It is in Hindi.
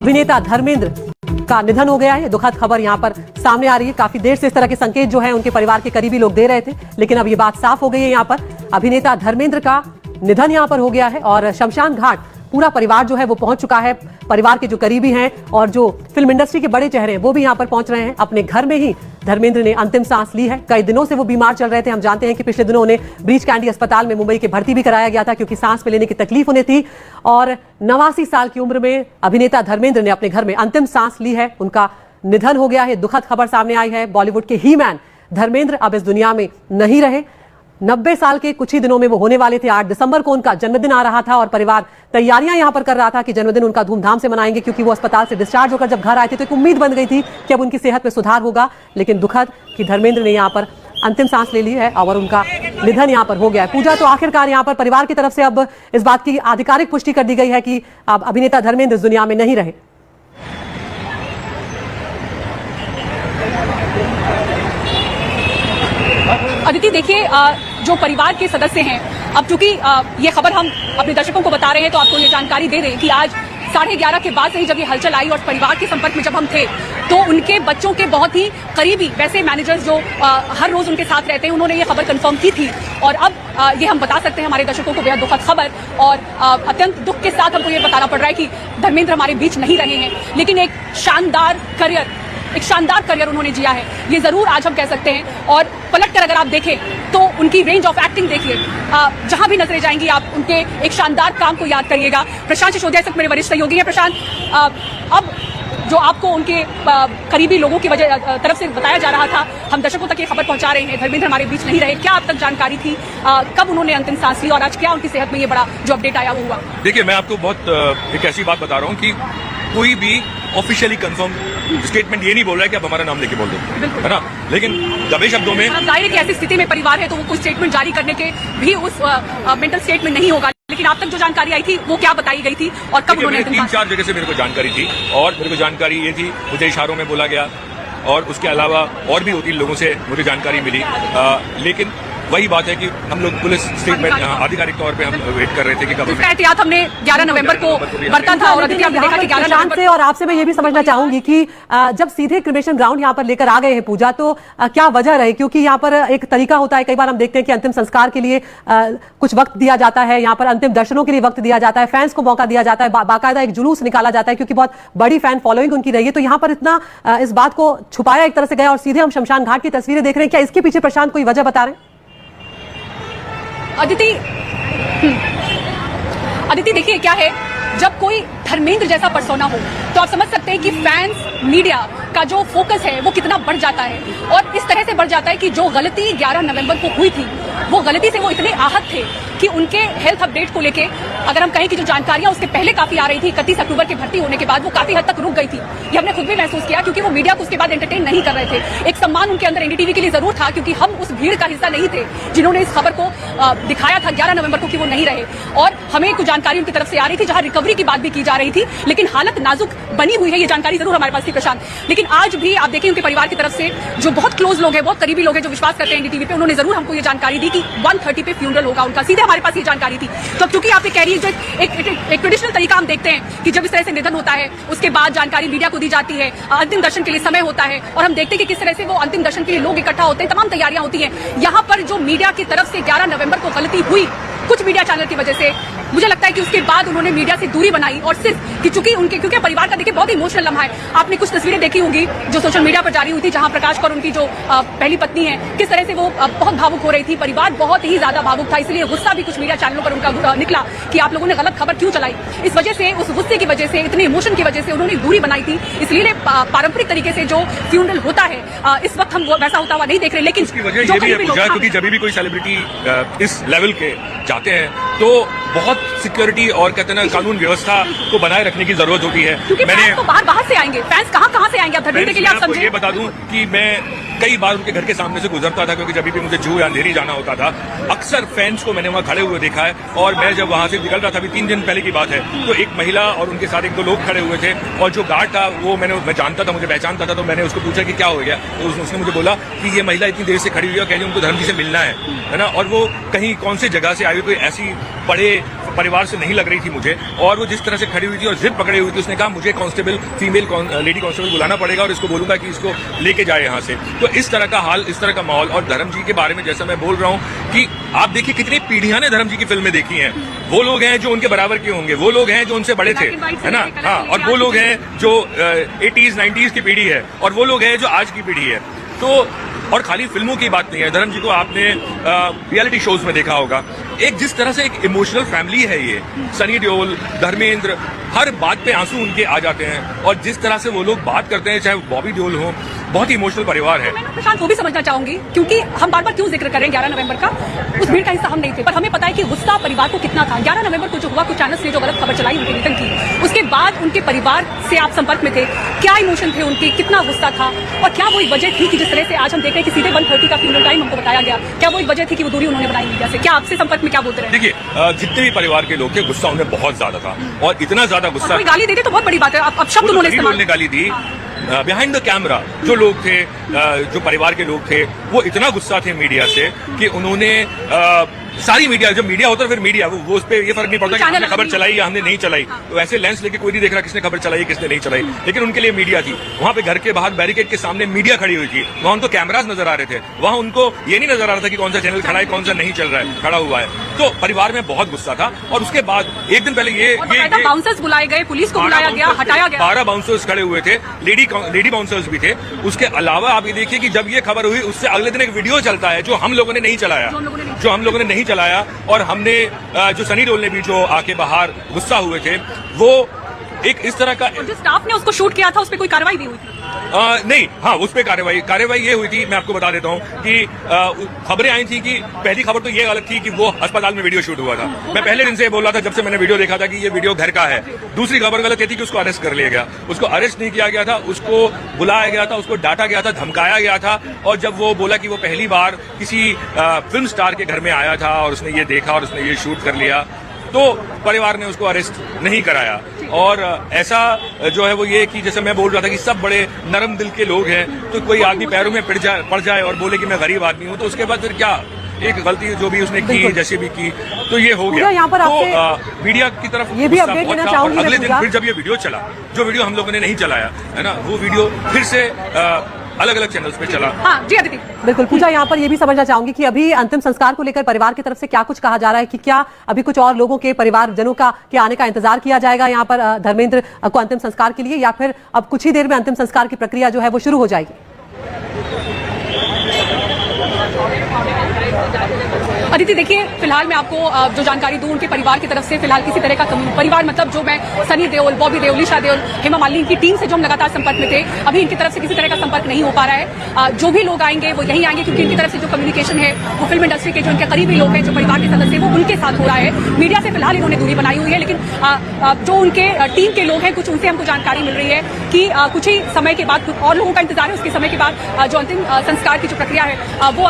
अभिनेता धर्मेंद्र का निधन हो गया है। दुखद खबर यहां पर सामने आ रही है। काफी देर से इस तरह के संकेत जो है उनके परिवार के करीबी लोग दे रहे थे, लेकिन अब ये बात साफ हो गई है। यहां पर अभिनेता धर्मेंद्र का निधन यहां पर हो गया है और शमशान घाट पूरा परिवार जो है वो पहुंच चुका है। परिवार के जो करीबी हैं और जो फिल्म इंडस्ट्री के बड़े चेहरे हैं वो भी यहां पर पहुंच रहे हैं। अपने घर में ही धर्मेंद्र ने अंतिम सांस ली है। कई दिनों से वो बीमार चल रहे थे। हम जानते हैं कि पिछले दिनों उन्हें ब्रीच कैंडी अस्पताल में मुंबई के भर्ती भी कराया गया था क्योंकि सांस में लेने की तकलीफ उन्हें थी। और 89 साल की उम्र में अभिनेता धर्मेंद्र ने अपने घर में अंतिम सांस ली है। उनका निधन हो गया है। दुखद खबर सामने आई है। बॉलीवुड के ही मैन धर्मेंद्र अब इस दुनिया में नहीं रहे। 90 साल के कुछ ही दिनों में वो होने वाले थे। 8 दिसंबर को उनका जन्मदिन आ रहा था और परिवार तैयारियां यहां पर कर रहा था कि जन्मदिन उनका धूमधाम से मनाएंगे, क्योंकि वो अस्पताल से डिस्चार्ज होकर जब घर आए थे तो एक उम्मीद बन गई थी कि अब उनकी सेहत में सुधार होगा। लेकिन दुखद कि धर्मेंद्र ने यहां पर अंतिम सांस ले ली है और उनका निधन यहां पर हो गया है। पूजा तो आखिरकार यहां पर परिवार की तरफ से अब इस बात की आधिकारिक पुष्टि कर दी गई है कि अब अभिनेता धर्मेंद्र इस दुनिया में नहीं रहे। अदिति, देखिए, जो परिवार के सदस्य हैं, अब चूंकि ये खबर हम अपने दर्शकों को बता रहे हैं तो आपको ये जानकारी दे रहे हैं कि आज 11:30 के बाद से ही जब ये हलचल आई और परिवार के संपर्क में जब हम थे तो उनके बच्चों के बहुत ही करीबी वैसे मैनेजर्स जो हर रोज उनके साथ रहते हैं, उन्होंने ये खबर कंफर्म की थी। और अब ये हम बता सकते हैं हमारे दर्शकों को बेहद दुखद खबर और अत्यंत दुख के साथ हमको ये बताना पड़ रहा है कि धर्मेंद्र हमारे बीच नहीं रहे हैं, लेकिन एक शानदार करियर उन्होंने जिया है, ये जरूर आज हम कह सकते हैं। और पलट कर अगर आप देखें तो उनकी रेंज ऑफ एक्टिंग देखिए, जहां भी नजरें जाएंगी आप उनके एक शानदार काम को याद करिएगा। प्रशांत सिसोदिया मेरे वरिष्ठ सहयोगी हैं। प्रशांत, अब जो आपको उनके करीबी लोगों की तरफ से बताया जा रहा था, हम दर्शकों तक ये खबर पहुंचा रहे हैं, धर्मेंद्र हमारे बीच नहीं रहे। क्या अब तक जानकारी थी, कब उन्होंने अंतिम सांस ली और आज क्या उनकी सेहत में ये बड़ा जो अपडेट आया वो हुआ? देखिए, मैं आपको बहुत एक ऐसी बात बता रहा हूँ कि कोई भी ऑफिशियली कंफर्म स्टेटमेंट ये नहीं बोल रहा है कि आप हमारा नाम लेके बोल दो, है ना। लेकिन दबे शब्दों में जाहिर है कि ऐसी स्थिति में परिवार है तो वो कोई स्टेटमेंट जारी करने के भी उस मेंटल स्टेट में नहीं होगा। लेकिन आप तक जो जानकारी आई थी वो क्या बताई गई थी और कब उन्होंने? 3-4 जगह से मेरे को जानकारी थी और मेरे को जानकारी ये थी, मुझे इशारों में बोला गया और उसके अलावा और भी 2-3 लोगों से मुझे जानकारी मिली। लेकिन वही बात है कि हम लोग पुलिस स्टेटमेंट आधिकारिक तौर पे हम वेट कर रहे थे कि कब एहतियात हमने 11 नवंबर को बरता था और देखा कि 11 नवंबर से। और आपसे मैं ये भी समझना चाहूंगी कि जब सीधे क्रिमेशन ग्राउंड यहाँ पर लेकर आ गए हैं पूजा, तो क्या वजह रही? क्योंकि यहाँ पर एक तरीका होता है, कई बार हम देखते हैं कि अंतिम संस्कार के लिए कुछ वक्त दिया जाता है, यहाँ पर अंतिम दर्शनों के लिए वक्त दिया जाता है, फैंस को मौका दिया जाता है, बाकायदा एक जुलूस निकाला जाता है क्योंकि बहुत बड़ी फैन फॉलोइंग उनकी रही है। तो यहाँ पर इतना इस बात को छुपाया एक तरह से गया और सीधे हम शमशान घाट की तस्वीरें देख रहे हैं। क्या इसके पीछे प्रशांत कोई वजह बता रहे हैं? अदिति, देखिए क्या है, जब कोई धर्मेंद्र जैसा पर्सोना हो तो आप समझ सकते हैं कि फैंस, मीडिया का जो फोकस है वो कितना बढ़ जाता है। और इस तरह से बढ़ जाता है कि जो गलती 11 नवंबर को हुई थी वो गलती से वो इतने आहत थे कि उनके हेल्थ अपडेट को लेके अगर हम कहें कि जो जानकारियां उसके पहले काफी आ रही थी, 31 अक्टूबर के भर्ती होने के बाद वो काफी हद तक रुक गई थी। ये हमने खुद भी महसूस किया क्योंकि वो मीडिया को उसके बाद एंटरटेन नहीं कर रहे थे। एक सम्मान उनके अंदर एनडीटीवी के लिए जरूर था क्योंकि हम उस भीड़ का हिस्सा नहीं थे जिन्होंने इस खबर को दिखाया था 11 नवंबर को कि वो नहीं रहे। और हमें कुछ जानकारी उनकी तरफ से आ रही थी जहां रिकवरी की बात भी की जा रही थी, लेकिन हालत नाजुक बनी हुई है, ये जानकारी जरूर हमारे पास थी प्रशांत। लेकिन आज भी आप देखिए उनके परिवार की तरफ से जो बहुत क्लोज लोग हैं, बहुत करीबी लोग हैं, जो विश्वास करते हैं एनडीटीवी पे, उन्होंने जरूर हमको ये जानकारी दी कि 1:30 पे फ्यूनरल होगा उनका। सीधे हमारे पास ये जानकारी थी। तो अब चूंकि आप ये कह रही है, जो एक ट्रेडिशनल तरीका हम देखते हैं कि जब इस तरह से निधन होता है उसके बाद जानकारी मीडिया को दी जाती है, अंतिम दर्शन के लिए समय होता है और हम देखते हैं कि किस तरह से वो अंतिम दर्शन के लिए लोग इकट्ठा होते हैं, तमाम तैयारियां होती हैं। यहाँ पर जो मीडिया की तरफ से 11 नवंबर को गलती हुई कुछ मीडिया चैनल की वजह से, मुझे लगता है कि उसके बाद उन्होंने मीडिया से दूरी बनाई और सिर्फ कि चूंकि क्योंकि परिवार का देखिए बहुत इमोशनल लम्हा है। आपने कुछ तस्वीरें देखी होंगी जो सोशल मीडिया पर जारी हुई थी जहां प्रकाश कौर उनकी जो पहली पत्नी है, किस तरह से वो बहुत भावुक हो रही थी। परिवार बहुत ही ज्यादा भावुक था, इसलिए गुस्सा भी कुछ मीडिया चैनलों पर उनका निकला कि आप लोगों ने गलत खबर क्यों चलाई। इस वजह से, उस गुस्से की वजह से, इतने इमोशन की वजह से उन्होंने दूरी बनाई थी। इसलिए पारंपरिक तरीके से जो फ्यूनरल होता है इस वक्त हम वैसा होता हुआ नहीं देख रहे। लेकिन उसकी वजह ये भी है पूजा, क्योंकि जब भी कोई सेलिब्रिटी इस लेवल के जाते हैं तो बहुत सिक्योरिटी और कहते हैं ना कानून व्यवस्था को बनाए रखने की जरूरत होती है। क्योंकि मैंने तो बाहर से आएंगे, फैंस कहां से आएंगे? धर्मेंद्र के लिए आप समझे। ये बता दूं कि मैं कई बार उनके घर के सामने से गुजरता था क्योंकि जब भी मुझे जू या अंधेरी जाना होता था, अक्सर फैंस को मैंने वहां खड़े हुए देखा है। और मैं जब वहां से निकल रहा था, अभी 3 दिन पहले की बात है, तो एक महिला और उनके साथ 1-2 लोग खड़े हुए थे और जो गार्ड था वो मैं जानता था, मुझे पहचानता था। तो मैंने उसको पूछा कि क्या हो गया, तो उसने मुझे बोला कि ये महिला इतनी देर से खड़ी हुई है, कह रही उनको धर्म जी से मिलना है ना। और वो कहीं कौन सी जगह से आई हुई, कोई ऐसी बड़े परिवार से नहीं लग रही थी मुझे, और वो जिस तरह से खड़ी हुई थी और जिद पकड़ी हुई थी, उसने कहा मुझे कांस्टेबल लेडी कांस्टेबल बुलाना पड़ेगा और इसको बोलूंगा कि इसको लेके जाए यहाँ से। तो इस तरह का हाल, इस तरह का माहौल। और धर्म जी के बारे में जैसा मैं बोल रहा हूँ कि आप देखिए कितनी पीढ़ियां ने धर्म जी की फिल्में देखी हैं। वो लोग हैं जो उनके बराबर के होंगे, वो लोग हैं जो उनसे बड़े थे, है ना। हाँ, और वो लोग हैं जो 80s 90s की पीढ़ी है, और वो लोग हैं जो आज की पीढ़ी है। तो और खाली फिल्मों की बात नहीं है, धर्म जी को आपने रियलिटी शोज में देखा होगा। एक जिस तरह से एक इमोशनल फैमिली है ये, सनी देओल, धर्मेंद्र, हर बात पे आंसू उनके आ जाते हैं, और जिस तरह से वो लोग बात करते हैं, चाहे वो बॉबी देओल हो, बहुत ही इमोशनल परिवार है। मैं प्रशांत वो भी समझना चाहूंगी, क्योंकि हम बार बार क्यों जिक्र करें 11 नवंबर का, उस भीड़ का हिस्सा हम नहीं थे, पर हमें पता है कि गुस्सा परिवार को कितना था। 11 नवंबर को जो हुआ, कुछ चैनल्स ने जो गलत खबर चलाई, उनके रिटर्न की, उसके बाद उनके परिवार से आप संपर्क में थे, क्या इमोशन थे उनके, कितना गुस्सा था, और क्या वो एक वजह थी कि जिस तरह से आज हम देख रहे हैं कि सीधे 1:30 का फ्यूनरल टाइम हमको बताया गया, क्या वो एक वजह थी कि वो दूरी उन्होंने बनाई मीडिया से? क्या आपसे संपर्क में क्या बोलते रहे? देखिए, जितने भी परिवार के लोग थे, गुस्सा उन्हें बहुत ज्यादा था, और इतना ज्यादा गुस्सा, कोई गाली देते तो बहुत बड़ी बात है, अब शब्द उन्होंने इस्तेमाल गाली दी। बिहाइंड द कैमरा जो लोग थे, जो परिवार के लोग थे, वो इतना गुस्सा थे मीडिया से कि उन्होंने सारी मीडिया, जब मीडिया होता है फिर मीडिया वो उस पर ये फर्क नहीं पड़ता कि हमने खबर चलाई या हमने नहीं चलाई। तो ऐसे लेंस लेके कोई नहीं देख रहा किसने खबर चलाई किसने नहीं चलाई, लेकिन उनके लिए मीडिया थी। वहां पे घर के बाहर बैरिकेड के सामने मीडिया खड़ी हुई थी, वहां उनको कैमरास नजर आ रहे थे, वहां उनको ये नहीं नजर आ रहा था कि कौन सा चैनल खड़ा है, कौन सा नहीं चल रहा है, खड़ा हुआ है। तो परिवार में बहुत गुस्सा था। और उसके बाद एक दिन पहले ये बाउंसर्स बुलाए गए, पुलिस को बुलाया गया, हटाया गया, 12 बाउंसर्स खड़े हुए थे, लेडी बाउंसर्स भी थे। उसके अलावा आप ये देखिए कि जब ये खबर हुई, उससे अगले दिन एक वीडियो चलता है जो हम लोगों ने नहीं चलाया, और हमने जो सनी देओल ने भी जो आके बाहर गुस्सा हुए थे, वो एक इस तरह का, जो स्टाफ ने उसको शूट किया था उस पर कोई कार्रवाई भी हुई थी? नहीं, हाँ, उस पर कार्रवाई ये हुई थी। मैं आपको बता देता हूँ कि खबरें आई थी कि पहली खबर तो ये गलत थी कि वो अस्पताल में वीडियो शूट हुआ था। मैं पहले दिन से बोल रहा था, जब से मैंने वीडियो देखा था, कि ये वीडियो घर का है। दूसरी खबर गलत ये थी कि उसको अरेस्ट कर लिया गया। उसको अरेस्ट नहीं किया गया था, उसको बुलाया गया था, उसको डांटा गया था, धमकाया गया था। और जब वो बोला कि वो पहली बार किसी फिल्म स्टार के घर में आया था और उसने ये देखा और उसने ये शूट कर लिया, तो परिवार ने उसको अरेस्ट नहीं कराया। और ऐसा जो है वो ये कि जैसे मैं बोल रहा था कि सब बड़े नरम दिल के लोग हैं, तो कोई आदमी पैरों में पड़ जाए और बोले कि मैं गरीब आदमी हूं, तो उसके बाद फिर क्या, एक गलती जो भी उसने की, जैसे भी की, तो ये हो गया। यहाँ पर तो मीडिया की तरफ ये भी अपडेट देना चाहूंगी। अगले दिन फिर जब ये वीडियो चला, जो वीडियो हम लोगों ने नहीं चलाया है ना, वो वीडियो फिर से अलग अलग चैनल्स पे चला। हाँ जी अदिति, बिल्कुल। पूजा, यहाँ पर ये भी समझना चाहूंगी कि अभी अंतिम संस्कार को लेकर परिवार की तरफ से क्या कुछ कहा जा रहा है, कि क्या अभी कुछ और लोगों के परिवारजनों के आने का इंतजार किया जाएगा यहाँ पर धर्मेंद्र को अंतिम संस्कार के लिए, या फिर अब कुछ ही देर में अंतिम संस्कार की प्रक्रिया जो है वो शुरू हो जाएगी? अदिति देखिए, फिलहाल मैं आपको जो जानकारी दूं उनके परिवार की तरफ से, फिलहाल किसी तरह का परिवार मतलब जो मैं सनी देओल, बॉबी देओल, लीशा देओल, हेमा मालिनी की टीम से जो हम लगातार संपर्क में थे, अभी इनकी तरफ से किसी तरह का संपर्क नहीं हो पा रहा है। जो भी लोग आएंगे वो यहीं आएंगे, क्योंकि इनकी तरफ से जो कम्युनिकेशन है वो फिल्म इंडस्ट्री के जो इनके करीबी लोग हैं, जो परिवार के सदस्य वो उनके साथ हो रहा है। मीडिया से फिलहाल इन्होंने दूरी बनाई हुई है, लेकिन जो उनके टीम के लोग हैं, कुछ उनसे हमको जानकारी मिल रही है कि कुछ ही समय के बाद, कुछ और लोगों का इंतजार है, उसके समय के बाद जो अंतिम संस्कार की जो प्रक्रिया है वो